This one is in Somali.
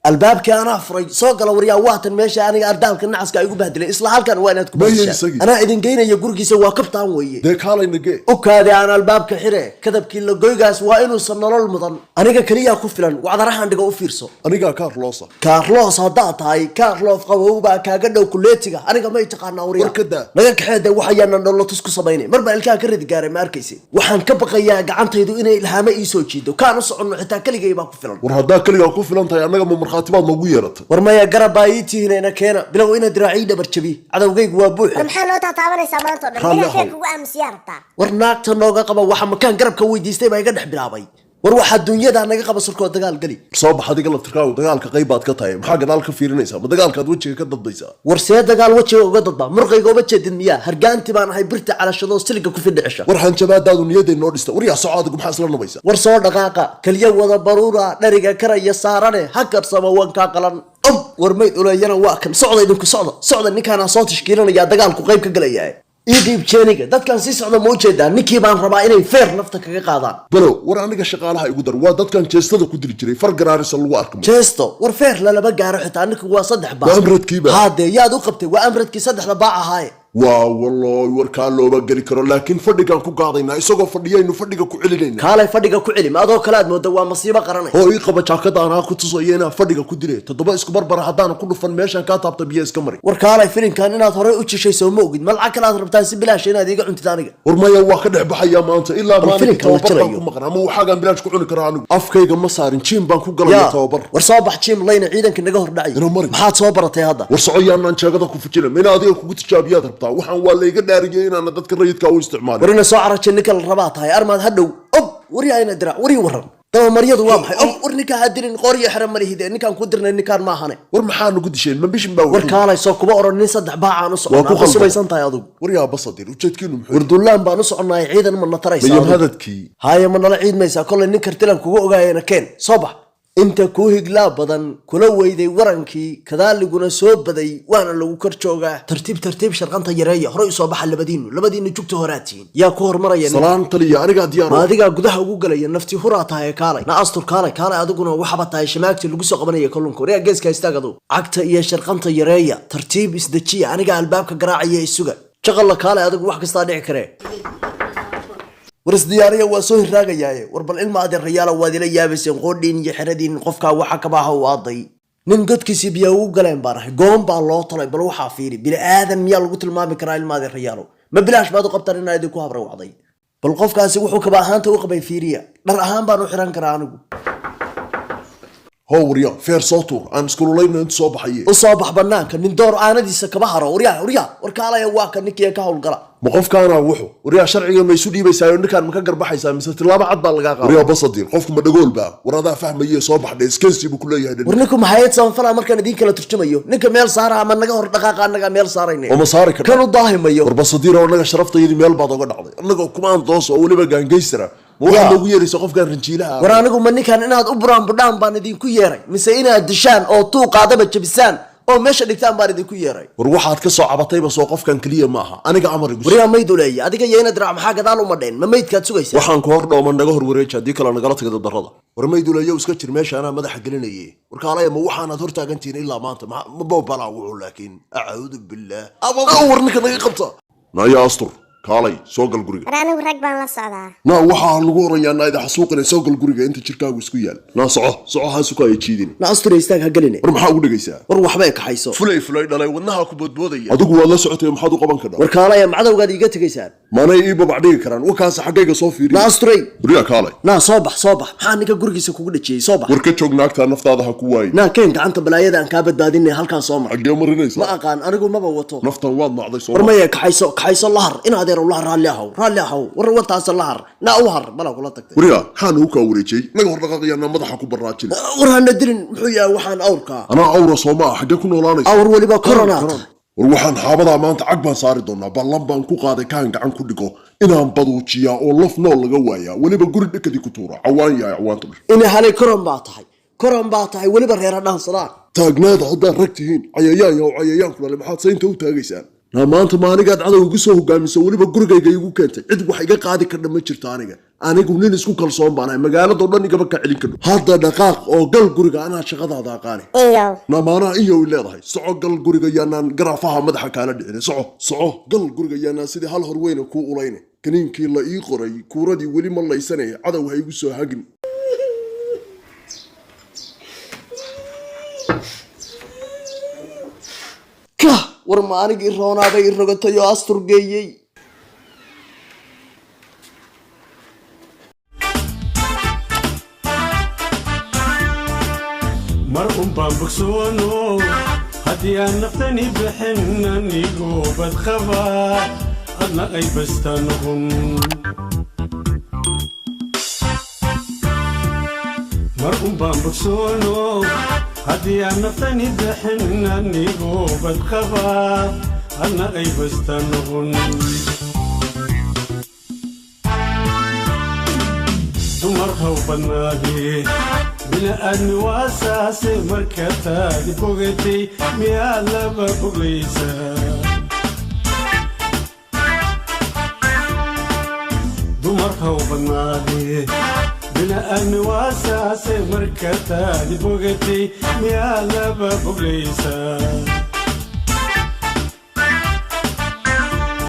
الباب كان أفرج سوق الوريا واتن ماشي أنا أردام كنا عسكر يقول بهدلة إصلاح كان وين تكون أنا إذا جينا يقولك سوا كبتان ويا ديك حالي نجي وكذا أنا الباب كحرة كذب كيلو جوجاس وإنه صرنا له المضن أنا كريا كفلان وعد راح عندك أوفيرسو أنا كارلوسا هذا هاي كارلوس قوبا كجد وكليتك أنا ما يتقارنا وريا وركدا لكن حدا وحيانا نلا تسكو صبيني مربع الكا كرد جاري ماركيسي وحن كبقى يا قعنت يدو إنه إلهام يسوي دو كانوا صعنوا حتى كل جاي باكو فلان ورهدا كل جاي كفلان تاي أنا من مرخاتبات موجيرت ورما يا قرب بايتي هنا كنا بلو إنا دراعي دبرتشبي على وجيك وابوح محلو تعتبر سامانتو من فيك وأمس يارتا ورناك تنوجا قبا وح مكان قرب كوي ديستي ما يقدح بلابي وروح الدنيا ده أنا قبا سركو دجال قلي صوب حديقة التركاو دجال كقيبات كتاي محاجة دال كفيرنيسا ما دجال كدوتشي كضد ضيسا ورسيد دجال وجهه وقضضه مرقي قوبتش الدنيا هرجان تبان هاي برت على شلو سلك كوفي العشاء ورحن شباب دادون يدي النورستا وريا صعادكم حاصل النبيسا ورصور دقاقة كل يوم وذا ضرورة نرجع كرا يسارني هكر سماوان كاقلن ورميت ولا ينا واكن صعد إنك صعد إنك أنا صوت شكيلنا يا دجال كقيب كجليا إيدي بشينيك ده كان سيس على موجة نكي بان ربعيني فير نفتك كقاضان بلو ورانك الشغالة يقدر وده كان جستده كدري جري فرق رارس الواركم جستو ورفير لا بقى رحت عنك وصدح بقى وأمرت كيبا هذا يا دوقبتي وأمرت كي صدح لباعة هاي والله وركان لو بقري كرو لكن فدقان كو قاضينا اسقو فديا انه فدقا كو علينا كاله فدقا كو علي ما ادو كلاد مود waa masiibo qaranay oo ii qaba jaakada aan ku tusayena fadhiga ku dilay todoba isku barbar hadaan ku dhufan meeshan ka taabta biyo iska mari war kaalay filinkan inaad hore u jishayso ma ogid malca kala aad rabtaan si bilaash inaad iga cuntid aniga war maya waa ka dhex baxaya maanta ilaa maalinka tababar ku maqnaa ma waxaagan bilaash ku cuni karaa anigu afkayga ma saarin jim baan ku galay tababar war soo bax jim layna ciidanka naga hor dhacay maxaad soo baratay hadda war socoyaan jeegada ku fujina ma adiga kugu tijaabiyaad rabtaa waxaan waa la iga dhaariyay أنا dadka rayidka u isticmaalo warina soo carajin ninka la rabaa tahay armaad hadhow wari ayna dirac wari waran taw mariyadu waa maxay war ninka hadilin qoriyo xaram malihide ninkan ku dirnay ninkan ma ahane war maxaan ugu disheen ma bishin baa war kaalay soo kuba oran nin saddex baacaan u soconaa ku subaysan tahay adigu war yaa basadir ujeedkiinu muxuu war duulaan baan u soconaa ciidan ma nataraysaa mayam hadadkii haye ma nala ciid maysa kullu nin kartilan kugu ogaayeen keen soo bax inta ku higla badan kula weyday warankii kadaaliguna soo baday waana lagu kor joogaa tartiib sharqanta yareeya hore soo baxa labadiinu jugta horaatiin yaa ku hormaraya salaan taliya aniga diyaar adiga gudaha ugu galaya nafti huraa tahay kaalay na astur kaalay adiguna waxba tahay shamaagti lagu soo qabanaya kalluunka wariga geeska istaagado cagta iyo sharqanta yareeya tartiib isdajiya aniga albaabka garaacaya isuga shaqala kaalay adigu wax kasta dhici kare ورس ديارية وسوي الراجية وربل علم هذا الرجال وادي يابس قودين يحردين قفكا وحكبها واضي ننقد كسي بيو قلين بارح قوم بالله طلع بروح عفيري بلا آدم يلا قلت ما بكرا علم هذا الرجال ما بلاش بعد قبطر إنه يدكوها برو عضي بالقفكا سوحو كباهان توقبي فيريا درهان بانو حران كرانو هو وريا فير صوتور أنا سكولو لين أنت صباح حيه الصباح بنانك ندور أنا دي سكبهرة وريا وركالا يواك نكيا كهول قرا مقف كان روحه وريا شرعي ما يسودي بيسايون كان مكان بحيسا مثل تلابا عض بالغاقا وريا بصدير قفكم بدقول با ورا فهم يي صباح ديس كنسي بكل يهدن ورنكم حيات سان فلا مركان دين كلا ترجميو نك ميل صار ما نغا هور دقاقا نغا ميل صارين وما صار كانوا ضاهميو وربصدير ونغا شرفت يدي ميل بعد uga dhacday anaga kuma doos oo waliba gaangeystra waxa lagu yeeray qofkan ranjiilaha war anigu ma ninkan inaad u buraan budhaan baan idin ku yeeray mise inaad dishaan oo tuu qaadaba jabisaan oo meesha dhigtaan baan idin ku yeeray war waxaad ka soo cabatayba soo qofkan kaliya ma aha aniga amarigu wariya mayduleey adiga yeena dirac maxaa gadaal uma dheen ma maydkaad sugaysaa waxaan ku hor dhooman naga hor wareej hadii kala nagala tagay darrada war mayduleeyo iska jir meesha ana madaxa gelinayay war kaalay ma waxaanad hor taagantiin ilaa maanta ma boobala wuxuu laakiin a'uudu billah war ninka naga qabta naya astur kaalay soo gal guriga anigu rag baan la socdaa na waxa lagu orayaa ida xasuuqina soo gal guriga inta jirkaagu isku yaal na soco ha suka ay jiidin na astur istaag ha galine war maxaa ugu dhagaysaa war waxba ay kaxayso fulay dhalay wadnaha ku boodboodaya adigu waa la socotay maxaad u qaban kartaa war kaalay macdawgaad iga tagaysaan maanay ii babacdhigi karaan wakaas xaggayga soo fiiri na asturay guriga kaalay na soo bax maxaa ninka gurigiisa kugu dhajiyay soo bax war ka joog naagta naftaada ha ku waay na keen gacanta balaayada aan ka badbaadinay halkaan soo mar xaggee marinaysa ma aqaan anigu maba wato naftan waad nacday soo war ma kaxayso lahar in adeer lahar raalli ahaw war wataas lahar na u har bala kula tagtay wariga xaan uu ka wareejay naga hor dhaqaaqayna madaxa ku baraajin war hana dilin muxuu yahay waxaan awrka ana awra Soomaa xagee ku noolaanaysa awr waliba corona war waxaan xaabada maanta cag baan saari doonaa ballan baan ku qaaday kaan gacan ku dhigo inaan baduujiya oo laf nool laga waaya waliba guri dhakadii ku tuura cawaan yahay cawaanta in halay koron baa tahay waliba reer dhaansadaan taagnaada haddaad rag tihiin cayayaan kula maxaad saynta u taagaysaan maanta ma anigaad cadow igu soo hogaamisa weliba gurigayga igu keentay cid wax iga qaadi kardha ma jirto anigu nin isku kalsoon baanahay magaaladoo dhan igaba ka celin karno hadda dhaqaaq oo gal guriga anaa shaqadaada aqaani maanaa iyow leedahay soco gal guriga yaanaan garaafaha madaxa kaala dhicin soco gal guriga yaanaan sidii hal hor weyne kuu ulayne kaniinkii la ii qoray kuuradii weli ma laysanaya cadow ha igu soo hagin war ma anigii roonaaday rogatay oo astur geeyey mar baan bogsoono haddii aan naftani bixin anigoo badqaba adna ay basta noqon mar baan bogsoono haddii aan naftani bixin anigoo badqaba adna ay basta noqon dumar haw badnaadee bini'aadmi waasaase markataadi bogatay miyaa laba boglaysaa dumar haw badnaadee bini'aadmi waasaase markataadi bogatay miyaa laba boglaysaa